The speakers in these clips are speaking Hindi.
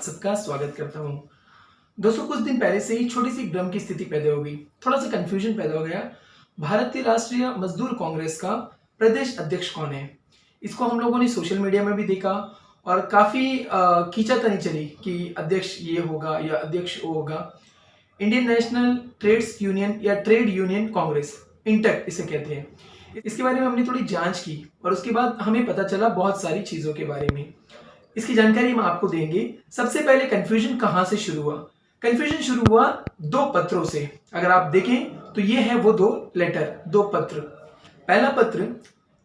आप सबका स्वागत करता हूँ। दोस्तों, कुछ दिन पहले से ही छोटी सी भ्रम की स्थिति पैदा हो गई, थोड़ा सा कंफ्यूजन पैदा हो गया। भारतीय राष्ट्रीय मजदूर कांग्रेस का प्रदेश अध्यक्ष कौन है? इसको हम लोगों ने सोशल मीडिया में भी देखा और काफी खींचातानी चली कि अध्यक्ष ये होगा या अध्यक्ष वो होगा। इंडियन नेशनल ट्रेड्स यूनियन या ट्रेड यूनियन कांग्रेस, इंटेक इसे कहते हैं। इसके बारे में हमने थोड़ी जांच की और उसके बाद हमें पता चला बहुत सारी चीजों के बारे में। इसकी जानकारी हम आपको देंगे। सबसे पहले कंफ्यूजन कहां से शुरू हुआ? कंफ्यूजन शुरू हुआ दो पत्रों से। अगर आप देखें तो ये है वो दो लेटर, दो पत्र। पहला पत्र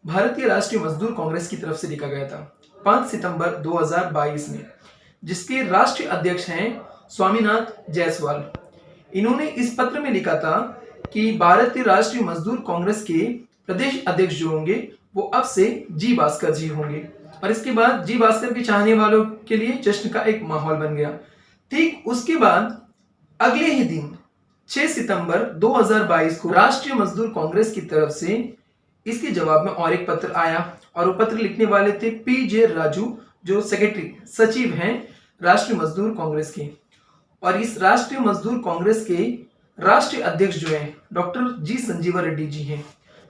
भारतीय राष्ट्रीय मजदूर कांग्रेस की तरफ से लिखा गया था 5 सितंबर 2022 में, जिसके राष्ट्रीय अध्यक्ष हैं स्वामीनाथ जायसवाल। इन्होंने इस पत्र में लिखा था कि भारतीय राष्ट्रीय मजदूर कांग्रेस के प्रदेश अध्यक्ष जो होंगे वो अब से जी भास्कर जी होंगे। और इसके बाद जी भास्कर के चाहने वालों के लिए जश्न का एक माहौल बन गया। ठीक उसके बाद अगले ही दिन 6 सितंबर 2022 को राष्ट्रीय मजदूर कांग्रेस की तरफ से इसके जवाब में और एक पत्र आया और वो पत्र लिखने वाले थे पीजे राजू, जो सेक्रेटरी सचिव हैं राष्ट्रीय मजदूर कांग्रेस के। और इस राष्ट्रीय मजदूर कांग्रेस के राष्ट्रीय अध्यक्ष जो हैं डॉक्टर जी संजीवा रेड्डी जी हैं,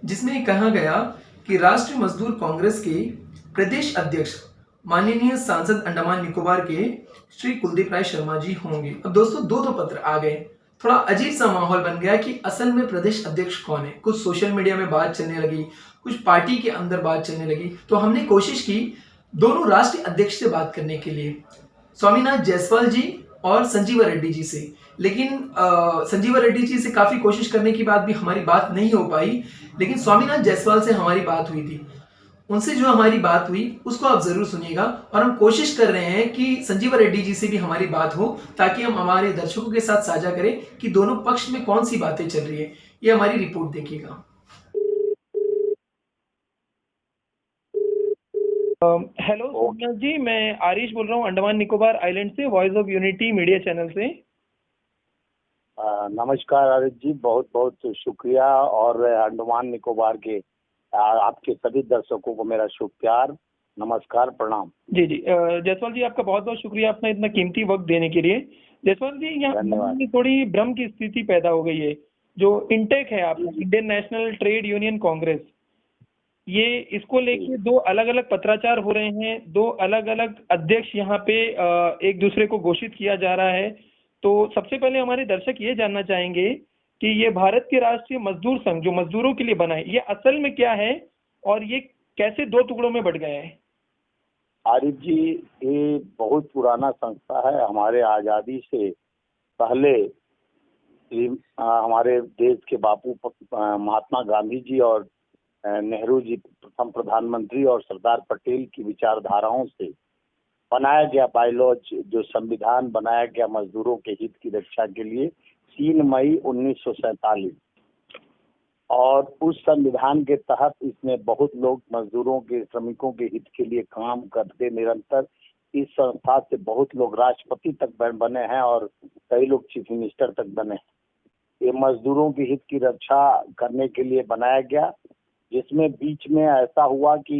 जिसमें कहा गया कि राष्ट्रीय मजदूर कांग्रेस के प्रदेश अध्यक्ष माननीय सांसद अंडमान निकोबार के श्री कुलदीप राय शर्मा जी होंगे। अब दोस्तों दो पत्र आ गए, थोड़ा अजीब सा माहौल बन गया कि असल में प्रदेश अध्यक्ष कौन है। कुछ सोशल मीडिया में बात चलने लगी, कुछ पार्टी के अंदर बात चलने लगी। तो हमने कोशिश की दोनों राष्ट्रीय अध्यक्ष से बात करने के लिए, स्वामीनाथ जायसवाल जी और संजीवा रेड्डी जी से। लेकिन संजीवा रेड्डी जी से काफी कोशिश करने के बाद भी हमारी बात नहीं हो पाई। लेकिन स्वामीनाथ जायसवाल से हमारी बात हुई थी। उनसे जो हमारी बात हुई उसको आप जरूर सुनिएगा। और हम कोशिश कर रहे हैं कि संजीवा रेड्डी जी से भी हमारी बात हो, ताकि हम हमारे दर्शकों के साथ साझा करें कि दोनों पक्ष में कौन सी बातें चल रही है। ये हमारी रिपोर्ट देखिएगा। हेलो सोमनाथ जी, मैं आरिश बोल रहा हूँ अंडमान निकोबार आइलैंड से, voice of unity media channel से। नमस्कार आरिश जी, बहुत बहुत शुक्रिया। और अंडमान निकोबार के आपके सभी दर्शकों को मेरा शुभ प्यार, नमस्कार, प्रणाम। जी जी, जायसवाल जी आपका बहुत बहुत शुक्रिया अपना इतना कीमती वक्त देने के लिए। जायसवाल जी, यहाँ थोड़ी भ्रम की स्थिति पैदा हो गई है। जो इंटेक है आपका, Indian national trade union Congress, ये इसको लेके दो अलग अलग पत्राचार हो रहे हैं, दो अलग अलग अध्यक्ष यहाँ पे एक दूसरे को घोषित किया जा रहा है। तो सबसे पहले हमारे दर्शक ये जानना चाहेंगे कि ये भारत के राष्ट्रीय मजदूर संघ जो मजदूरों के लिए बना है, ये असल में क्या है और ये कैसे दो टुकड़ों में बट गया है? आरिफ जी, ये बहुत पुराना संस्था है। हमारे आजादी से पहले हमारे देश के बापू महात्मा गांधी जी और नेहरू जी प्रथम प्रधानमंत्री और सरदार पटेल की विचारधाराओं से बनाया गया बायलॉज, जो संविधान बनाया गया मजदूरों के हित की रक्षा के लिए 3 मई 1947। और उस संविधान के तहत इसमें बहुत लोग मजदूरों के, श्रमिकों के हित के लिए काम करते निरंतर। इस संस्था से बहुत लोग राष्ट्रपति तक बने हैं और कई लोग चीफ मिनिस्टर तक बने हैं। ये मजदूरों के हित की रक्षा करने के लिए बनाया गया, जिसमें बीच में ऐसा हुआ कि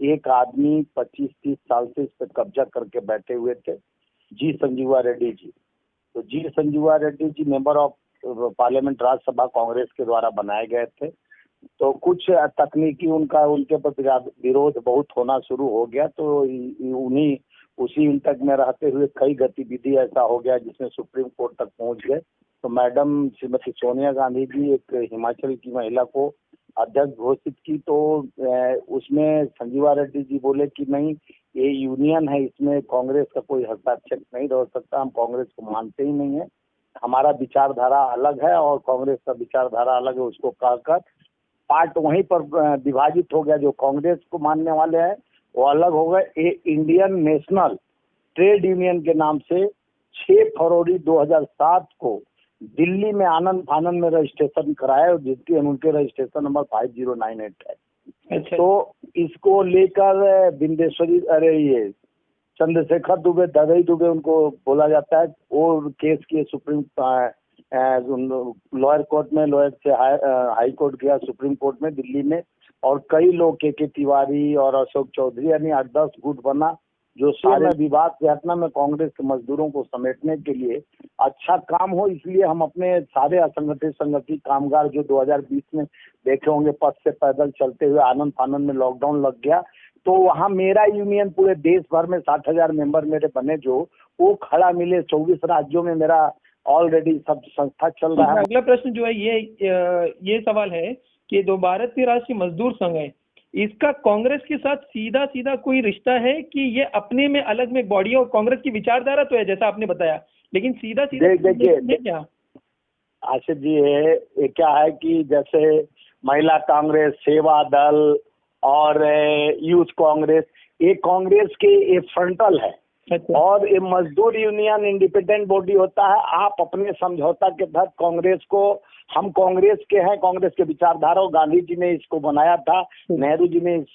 एक आदमी 25-30 साल से इस पर कब्जा करके बैठे हुए थे, जी संजीवा रेड्डी जी। तो ji Sanjeeva Reddy ji member of parliament Rajya Sabha Congress के द्वारा बनाए गए थे। तो कुछ तकनीकी उनके पर विरोध बहुत होना शुरू हो गया। तो उन्हीं उसी इंटक में रहते हुए कई गतिविधि ऐसा हो गया जिसमें सुप्रीम कोर्ट तक पहुंच गए। तो मैडम श्रीमती सोनिया गांधी जी एक हिमाचल की महिला को अध्यक्ष घोषित की। तो उसमें संजीवा रेड्डी जी बोले कि नहीं, ये यूनियन है, इसमें कांग्रेस का कोई हस्तक्षेप नहीं हो सकता, हम कांग्रेस को मानते ही नहीं है, हमारा विचारधारा अलग है और कांग्रेस का विचारधारा अलग है। उसको कहकर पार्ट वहीं पर विभाजित हो गया। जो कांग्रेस को मानने वाले हैं वो अलग हो गए। इंडियन नेशनल ट्रेड यूनियन के नाम से 6 फरवरी 2007 को दिल्ली में आनंद फानंद में रजिस्ट्रेशन कराया, जिसकी उनके रजिस्ट्रेशन नंबर 5098 है। अच्छा। तो इसको लेकर बिंदेश्वरी, अरे ये चंद्रशेखर दुबे, दगई दुबे उनको बोला जाता है, वो केस किए सुप्रीम लोअर कोर्ट में, लोअर से हाई कोर्ट गया, सुप्रीम कोर्ट में दिल्ली में। और कई लोग के तिवारी और अशोक चौधरी, यानी 8-10 गुट बना जो सारे विवाद से हटना में कांग्रेस के मजदूरों को समेटने के लिए अच्छा काम हो, इसलिए हम अपने सारे असंगठित संगठित कामगार जो 2020 में देखे होंगे पथ से पैदल चलते हुए आनंद फानंद में लॉकडाउन लग गया, तो वहाँ मेरा यूनियन पूरे देश भर में 60,000 मेंबर मेरे बने, जो वो खड़ा मिले। 24 राज्यों में मेरा ऑलरेडी सब संस्था चल रहा है। अगला प्रश्न जो है ये सवाल है कि जो भारतीय राष्ट्रीय मजदूर संघ है, इसका कांग्रेस के साथ सीधा सीधा कोई रिश्ता है कि ये अपने में अलग में बॉडी और कांग्रेस की विचारधारा तो है जैसा आपने बताया, लेकिन सीधा सीधा देखिए क्या आशिष जी, ये क्या है कि जैसे महिला कांग्रेस, सेवा दल और यूथ कांग्रेस, ये कांग्रेस के ये फ्रंटल है। अच्छा। और ये मजदूर यूनियन इंडिपेंडेंट बॉडी होता है। आप अपने समझौता के तहत कांग्रेस को, हम कांग्रेस के हैं, कांग्रेस के विचारधारा, गांधी जी ने इसको बनाया था, नेहरू जी ने इस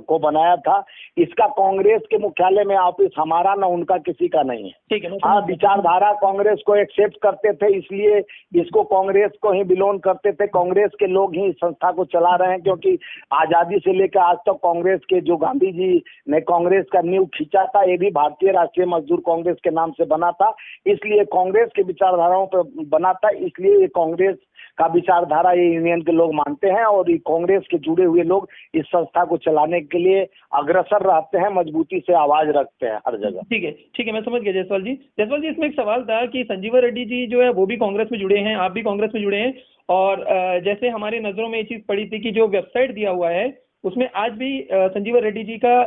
को बनाया था। इसका कांग्रेस के मुख्यालय में ऑफिस हमारा ना उनका किसी का नहीं है। ठीक है। हाँ, विचारधारा कांग्रेस को एक्सेप्ट करते थे, इसलिए इसको कांग्रेस को ही बिलोंग करते थे। कांग्रेस के लोग ही इस संस्था को चला रहे हैं, क्योंकि आजादी से लेकर आज तक कांग्रेस के जो गांधी जी ने कांग्रेस का नींव खींचा था, ये भी भारतीय राष्ट्रीय मजदूर कांग्रेस के नाम से बना था, इसलिए कांग्रेस के विचारधाराओं पर बना था। इसलिए ये कांग्रेस का विचारधारा ये यूनियन के लोग मानते हैं, और ये कांग्रेस के जुड़े हुए लोग इस संस्था को चलाने के लिए अग्रसर रहते हैं, मजबूती से आवाज रखते हैं हर जगह। ठीक है, मैं समझ गया जायसवाल जी। इसमें एक सवाल था कि संजीवा रेड्डी जी जो है वो भी कांग्रेस में जुड़े हैं, आप भी कांग्रेस में जुड़े हैं, और जैसे हमारे नजरों में ये चीज पड़ी थी कि जो वेबसाइट दिया हुआ है उसमें आज भी संजीवा रेड्डी जी का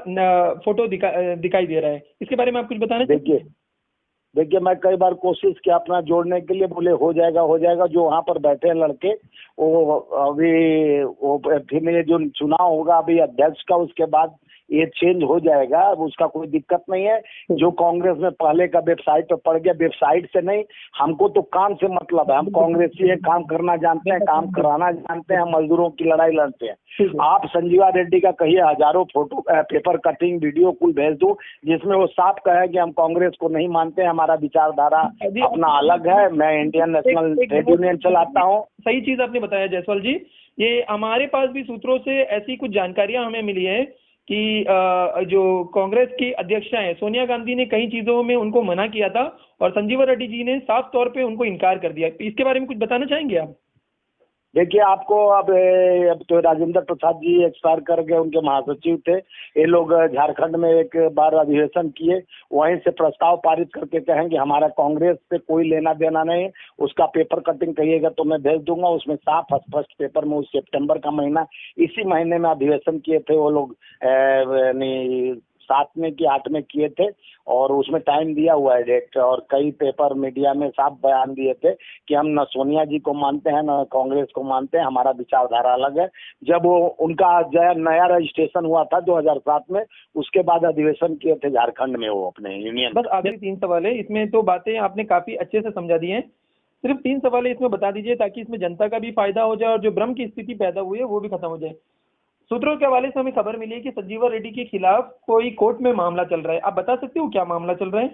फोटो दिखाई दे रहा है, इसके बारे में आप कुछ बताना? देखिए मैं कई बार कोशिश किया अपना जोड़ने के लिए, बोले हो जाएगा। जो वहाँ पर बैठे हैं लड़के, वो अभी वो फिर ये जो चुनाव होगा अभी अध्यक्ष का, उसके बाद ये चेंज हो जाएगा, उसका कोई दिक्कत नहीं है। जो कांग्रेस में पहले का वेबसाइट पर पड़ गया, वेबसाइट से नहीं, हमको तो काम से मतलब है। हम कांग्रेसी है, काम करना जानते हैं, काम कराना जानते हैं, मजदूरों की लड़ाई लड़ते हैं। आप संजीवा रेड्डी का कहिए, हजारों फोटो, पेपर कटिंग, वीडियो कुल भेज दूं, जिसमें वो साफ कहे कि हम कांग्रेस को नहीं मानते, हमारा विचारधारा अपना अलग है, मैं इंडियन नेशनल ट्रेड यूनियन चलाता हूँ। सही चीज आपने बताया जायसवाल जी। ये हमारे पास भी सूत्रों से ऐसी कुछ जानकारियां हमें मिली है कि जो कांग्रेस की अध्यक्षा है सोनिया गांधी ने कई चीजों में उनको मना किया था, और संजीवा रेड्डी जी ने साफ तौर पे उनको इनकार कर दिया। इसके बारे में कुछ बताना चाहेंगे आप? देखिए आपको अब तो राजेंद्र प्रसाद जी एक्सपायर कर गए, उनके महासचिव थे। ये लोग झारखंड में एक बार अधिवेशन किए, वहीं से प्रस्ताव पारित करके कहेंगे हमारा कांग्रेस से कोई लेना देना नहीं, उसका पेपर कटिंग कहिएगा तो मैं भेज दूंगा। उसमें साफ स्पष्ट पेपर में उस सितंबर का महीना, इसी महीने में अधिवेशन किए थे वो लोग, 7 में कि 8 में किए थे, और उसमें टाइम दिया हुआ है डेट, और कई पेपर मीडिया में साफ बयान दिए थे कि हम न सोनिया जी को मानते हैं न कांग्रेस को मानते हैं, हमारा विचारधारा अलग है। जब वो उनका नया रजिस्ट्रेशन हुआ था 2007 में, उसके बाद अधिवेशन किए थे झारखंड में वो अपने यूनियन। बस आखिरी 3 सवाल है, इसमें तो बातें आपने काफी अच्छे से समझा दी हैं, सिर्फ 3 सवाल है इसमें बता दीजिए ताकि इसमें जनता का भी फायदा हो जाए और जो भ्रम की स्थिति पैदा हुई है वो भी खत्म हो जाए। सूत्रों के हवाले से हमें खबर मिली है कि संजीवा रेड्डी के खिलाफ कोई कोर्ट में मामला चल रहा है, आप बता सकते हो क्या मामला चल रहा है?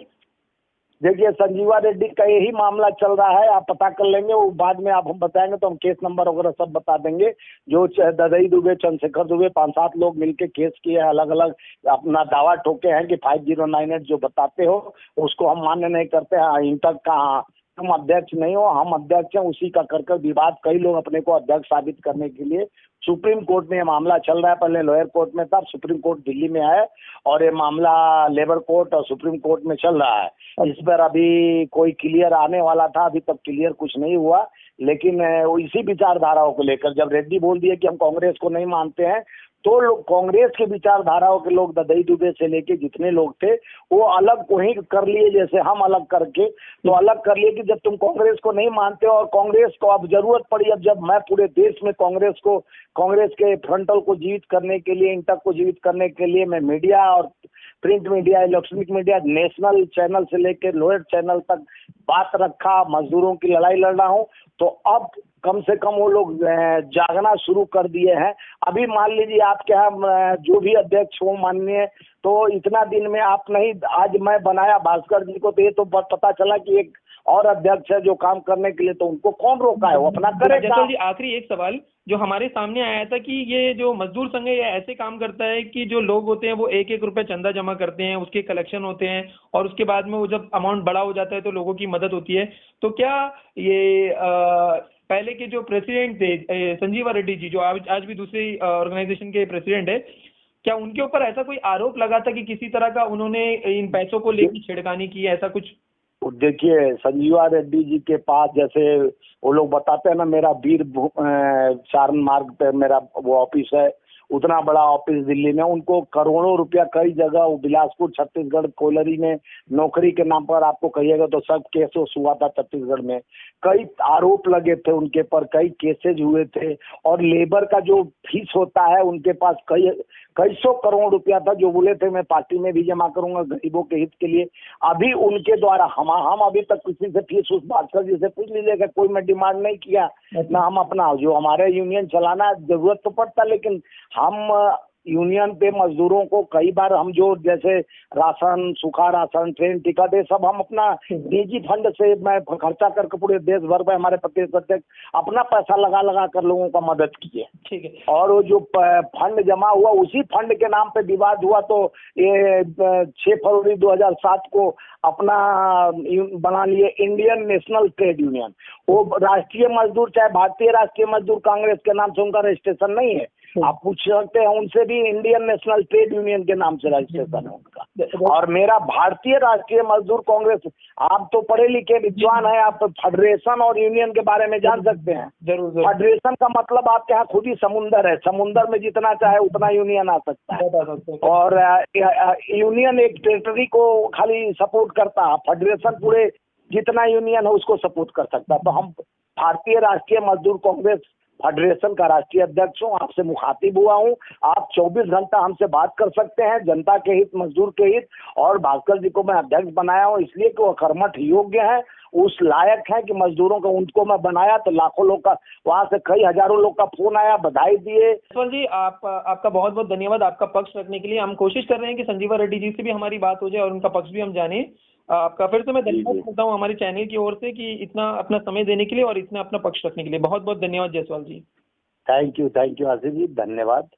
देखिए संजीवा रेड्डी का यही मामला चल रहा है, आप पता कर लेंगे, वो बाद में आप हम बताएंगे तो हम केस नंबर वगैरह सब बता देंगे। जो ददई दुबे, चंद्रशेखर दुबे, 5-7 लोग मिलके केस किए हैं, अलग अलग अपना दावा ठोके हैं कि 5098 जो बताते हो उसको हम मान्य नहीं करते हैं। इंटर का तुम अध्यक्ष नहीं हो, हम अध्यक्ष हैं, उसी का कर विवाद कई लोग अपने को अध्यक्ष साबित करने के लिए सुप्रीम कोर्ट में ये मामला चल रहा है। पहले लोअर कोर्ट में था, सुप्रीम कोर्ट दिल्ली में है, और ये मामला लेबर कोर्ट और सुप्रीम कोर्ट में चल रहा है। इस पर अभी कोई क्लियर आने वाला था, अभी तक क्लियर कुछ नहीं हुआ, लेकिन इसी विचारधाराओं को लेकर जब रेड्डी बोल दिए कि हम कांग्रेस को नहीं मानते हैं, तो लोग कांग्रेस के विचारधाराओं के लोग ददई दुबे से लेके जितने लोग थे वो अलग वहीं कर लिए, जैसे हम अलग करके तो अलग कर लिए कि जब तुम कांग्रेस को नहीं मानते हो और कांग्रेस को अब जरूरत पड़ी, अब जब मैं पूरे देश में कांग्रेस के फ्रंटल को जीवित करने के लिए, इंटक को जीवित करने के लिए मैं मीडिया और print media, electronic media, national channel से लेकर लोअर चैनल तक बात रखा, मजदूरों की लड़ाई लड़ रहा हूँ, तो अब कम से कम वो लोग जागना शुरू कर दिए हैं। अभी मान लीजिए आपके यहाँ जो भी अध्यक्ष हो माननीय, तो इतना दिन में आप नहीं, आज मैं बनाया भास्कर जी को, तो ये तो पता चला कि एक और अध्यक्ष है जो काम करने के लिए, तो उनको कौन रोका है, वो अपना करेगा। आखिरी एक सवाल, जो हमारे सामने आया था कि ये जो मजदूर संघ है ये ऐसे काम करता है कि जो लोग होते हैं वो 1-1 रुपए चंदा जमा करते हैं, उसके कलेक्शन होते हैं और उसके बाद में वो जब अमाउंट बड़ा हो जाता है तो लोगों की मदद होती है। तो क्या ये पहले के जो प्रेसिडेंट थे संजीवा रेड्डी जी, जो आज भी दूसरी ऑर्गेनाइजेशन के प्रेसिडेंट है, क्या उनके ऊपर ऐसा कोई आरोप लगा था कि किसी तरह का उन्होंने इन पैसों को लेकर छेड़खानी की, ऐसा कुछ? देखिए, संजीवा रेड्डी जी के पास जैसे वो लोग बताते हैं ना, मेरा चारण मार्ग पे मेरा वो ऑफिस है, उतना बड़ा ऑफिस दिल्ली में, उनको करोड़ों रुपया कई जगह वो बिलासपुर छत्तीसगढ़ कोयलरी में नौकरी के नाम पर आपको कहिएगा तो सब केस हुआ था छत्तीसगढ़ में। कई आरोप लगे थे उनके पर, कई केसेज हुए थे और लेबर का जो फीस होता है उनके पास कई सौ करोड़ रुपया था, जो बोले थे मैं पार्टी में भी जमा करूंगा गरीबों के हित के लिए। अभी उनके द्वारा हम अभी तक किसी से फीस उस भास्कर जी से पूछ लीजिएगा, कोई मैं डिमांड नहीं किया ना। हम अपना जो हमारे यूनियन चलाना जरूरत तो पड़ता, लेकिन हम यूनियन पे मजदूरों को कई बार हम जो जैसे राशन, सूखा राशन, ट्रेन टिकट, ये सब हम अपना निजी फंड से मैं खर्चा करके पूरे देश भर में हमारे प्रदेश अध्यक्ष अपना पैसा लगा कर लोगों का मदद किए। ठीक है। और वो जो फंड जमा हुआ उसी फंड के नाम पे विवाद हुआ, तो ये 6 फरवरी 2007 को अपना बना लिए इंडियन नेशनल ट्रेड यूनियन। वो राष्ट्रीय मजदूर, चाहे भारतीय राष्ट्रीय मजदूर कांग्रेस के नाम से उनका रजिस्ट्रेशन नहीं है, आप पूछ सकते हैं उनसे भी, इंडियन नेशनल ट्रेड यूनियन के नाम से रजिस्ट्रेशन है उनका। और मेरा भारतीय राष्ट्रीय मजदूर कांग्रेस, आप तो पढ़े लिखे विद्वान हैं, आप फेडरेशन और यूनियन के बारे में जान सकते हैं। जरूर। फेडरेशन का मतलब आपके यहाँ खुद ही समुंदर है, समुंदर में जितना चाहे उतना यूनियन आ सकता है, और यूनियन एक टेरिटरी को खाली सपोर्ट करता है, फेडरेशन पूरे जितना यूनियन है उसको सपोर्ट कर सकता है। तो हम भारतीय राष्ट्रीय मजदूर कांग्रेस फेडरेशन का राष्ट्रीय अध्यक्ष हूँ, आपसे मुखातिब हुआ हूँ। आप 24 घंटा हमसे बात कर सकते हैं, जनता के हित, मजदूर के हित। और भास्कर जी को मैं अध्यक्ष बनाया हूँ इसलिए कि वो कर्मठ योग्य है, उस लायक है कि मजदूरों को, उनको मैं बनाया तो लाखों लोग का, वहाँ से कई हजारों लोग का फोन आया, बधाई दिए। जसवाल जी, आपका बहुत बहुत धन्यवाद आपका पक्ष रखने के लिए। हम कोशिश कर रहे हैं कि संजीवा रेड्डी जी से भी हमारी बात हो जाए और उनका पक्ष भी हम जाने। आपका फिर से मैं धन्यवाद करता हूँ हमारे चैनल की ओर से कि इतना अपना समय देने के लिए और इतना अपना पक्ष रखने के लिए। बहुत बहुत धन्यवाद जयसवाल जी। थैंक यू आशीष जी, धन्यवाद।